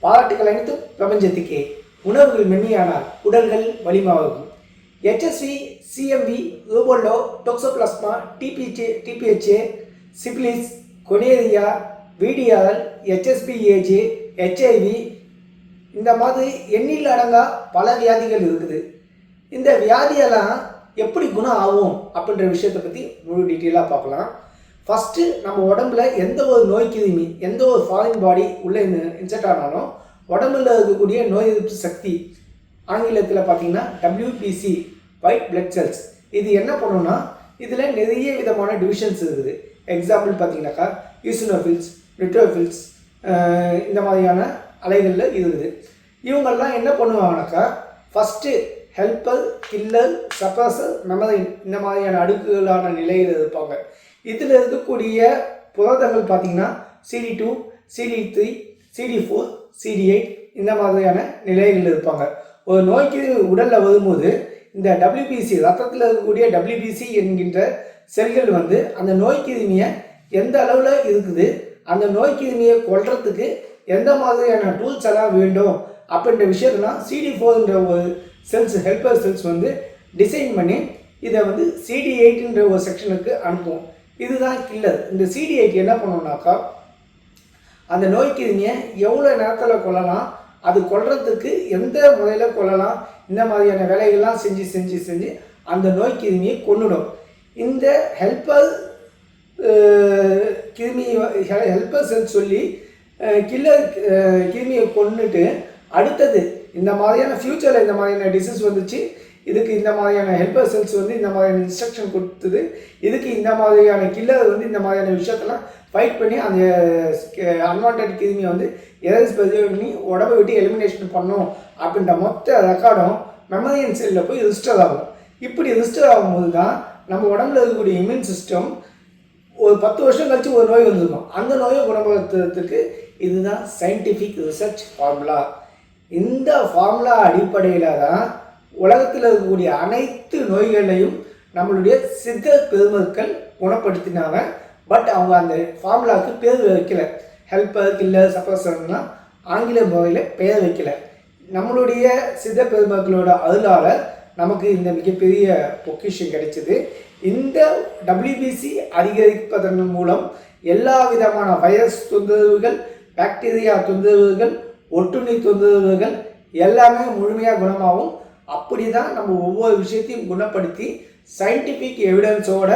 பாராட்டுகள் அனைத்தும் பிரபஞ்சத்துக்கே. உணவுகள் மென்மையானால் உடல்கள் வலிமாகும். HSV, CMV, ரூபோல்லோ, டோக்சோபிளாஸ்மா, TPHA, syphilis, gonorrhoea, VDRL, HSBAJ, HIV, இந்த மாதிரி எண்ணில் அடங்கா பல வியாதிகள் இருக்குது. இந்த வியாதியெல்லாம் எப்படி குணம் ஆகும் அப்படின்ற விஷயத்தை பற்றி முழு டீட்டெயிலாக பார்க்கலாம். ஃபஸ்ட்டு நம்ம உடம்புல எந்த ஒரு நோய் கிருமி, எந்த ஒரு ஃபாரின் பாடி உள்ளே இன்செர்ட் ஆனாலும் உடம்புல இருக்கக்கூடிய நோய் எதிர்ப்பு சக்தி, ஆங்கிலத்தில் பார்த்தீங்கன்னா WBC, ஒயிட் பிளட் செல்ஸ், இது என்ன பண்ணுன்னா இதில் நிறைய விதமான டிவிஷன்ஸ் இருக்குது. எக்ஸாம்பிள் பார்த்தீங்கன்னாக்கா ஈசினோஃபில்ஸ், நியூட்ரோஃபில்ஸ், இந்த மாதிரியான அலைகளில் இருக்குது. இவங்கெல்லாம் என்ன பண்ணுவாங்கனாக்கா first helper, killer, suppressor, memory, இந்த மாதிரியான அடுக்குகளான நிலையில் இருப்பாங்க. இதில் இருக்கக்கூடிய புரதங்கள் பார்த்திங்கன்னா CD2, CD3, CD4, CD8 இந்த மாதிரியான நிலைகளில் இருப்பாங்க. ஒரு நோய்க்கு உடலில் வரும்போது இந்த WBC, ரத்தத்தில் இருக்கக்கூடிய WBC என்கின்ற செல்கள் அந்த நோய் கிருமியை எந்த அளவில் இருக்குது, அந்த நோய் கிருமியை கொல்றதுக்கு எந்த மாதிரியான டூல்ஸ் எல்லாம் வேண்டும் அப்படின்ற விஷயத்தெல்லாம் CD4ன்ற ஒரு செல்ஸ், ஹெல்ப்பர் செல்ஸ் டிசைன் பண்ணி இதை CD8ன்ற ஒரு செக்ஷனுக்கு அனுப்புவோம். இதுதான் கில்லர். இந்த CD8 என்ன பண்ணோம்னாக்கா அந்த நோய் கிருமியை எவ்வளோ நேரத்தில் கொல்லலாம், அது கொல்றதுக்கு எந்த முறையில் கொல்லலாம், இந்த மாதிரியான வேலைகள்லாம் செஞ்சு அந்த நோய் கிருமியை கொன்னுடும். இந்த ஹெல்ப்பர் கிருமி, ஹெல்ப்பர் செல் சொல்லி கில்லர் கிருமியை கொன்னுட்டு அடுத்தது இந்த மாதிரியான ஃப்யூச்சரில் இந்த மாதிரியான டிசீஸ் வந்துச்சு, இதுக்கு இந்த மாதிரியான ஹெல்ப்பர் செல்ஸ் இந்த மாதிரியான இன்ஸ்ட்ரக்ஷன் கொடுத்தது, இதுக்கு இந்த மாதிரியான கில்லர் இந்த மாதிரியான விஷயத்தெல்லாம் ஃபைட் பண்ணி அந்த அன்வான்ட் கிருமியை எரேஸ் பண்ணி உடம்பை விட்டு எலிமினேஷன் பண்ணோம் அப்படின்ற மொத்த ரெக்கார்டும் மெமரியன் செல்லில் போய் ரிஜிஸ்டர் ஆகும். இப்படி ரிஜிஸ்டர் ஆகும்போது தான் நம்ம உடம்புல இருக்கக்கூடிய இம்யூன் சிஸ்டம் ஒரு 10 வருஷம் கழிச்சு ஒரு நோய் வந்துருக்கும், அந்த நோயை குணப்படுத்துறதுக்கு இதுதான் சயின்டிஃபிக் ரிசர்ச் ஃபார்முலா. இந்த ஃபார்முலா அடிப்படையில் தான் உலகத்தில் இருக்கக்கூடிய அனைத்து நோய்களையும் நம்மளுடைய சித்த பெருமக்கள் குணப்படுத்தினாங்க. பட் அவங்க அந்த ஃபார்முலாவுக்கு பேர் வைக்கல. ஹெல்ப்பர், கில்லர், சப்ரஸர்லாம் ஆங்கில முறையில் பெயர் வைக்கல. நம்மளுடைய சித்த பெருமக்களோட அருளால் நமக்கு இந்த மிகப்பெரிய பொக்கிஷம் கிடைச்சிது. இந்த WBC அதிகரிப்பதன் மூலம் எல்லா விதமான வைரஸ் தொந்தரவுகள், பாக்டீரியா தொந்தரவுகள், ஒட்டுண்ணி தொந்தரவுகள் எல்லாமே முழுமையாக குணமாகும். அப்படி தான் நம்ம ஒவ்வொரு விஷயத்தையும் குணப்படுத்தி சயின்டிஃபிக் எவிடன்ஸோட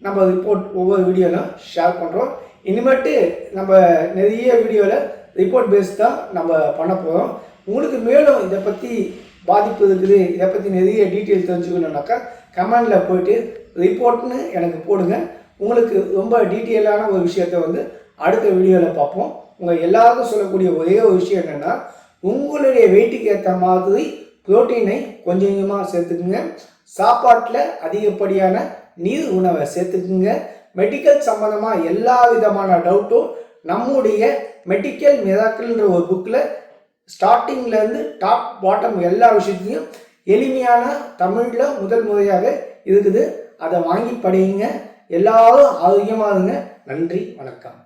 நம்ம ரிப்போர்ட் ஒவ்வொரு வீடியோலாம் ஷேர் பண்ணுறோம். இனிமேட்டு நம்ம நிறைய வீடியோவில் ரிப்போர்ட் பேஸ் தான் நம்ம பண்ண போகிறோம். உங்களுக்கு மேலும் இதை பற்றி பாதிப்பு இருக்குது, இதை பற்றி நிறைய டீட்டெயில் தெரிஞ்சுக்கணுன்னாக்கா கமெண்டில் போய்ட்டு ரிப்போர்ட்னு எனக்கு போடுங்க. உங்களுக்கு ரொம்ப டீட்டெயிலான ஒரு விஷயத்தை அடுத்த வீடியோவில் பார்ப்போம். உங்கள் எல்லாருக்கும் சொல்லக்கூடிய ஒரே ஒரு விஷயம் என்னென்னா, உங்களுடைய வெயிட்டுக்கு ஏற்ற மாதிரி புரோட்டீனை கொஞ்சம் கொஞ்சமாக சேர்த்துக்குங்க. சாப்பாட்டில் அதிகப்படியான நீர் உணவை சேர்த்துக்குங்க. மெடிக்கல் சம்மந்தமாக எல்லா விதமான டவுட்டும் நம்முடைய மெடிக்கல் மிராக்கிள்ன்ற ஒரு புக்கில் ஸ்டார்டிங்லேருந்து டாப் பாட்டம் எல்லா விஷயத்தையும் எளிமையான தமிழில் முதல் முறையாக இருக்குது. அதை வாங்கி படியுங்க. எல்லாரும் ஆரோக்கியமாக இருங்க. நன்றி, வணக்கம்.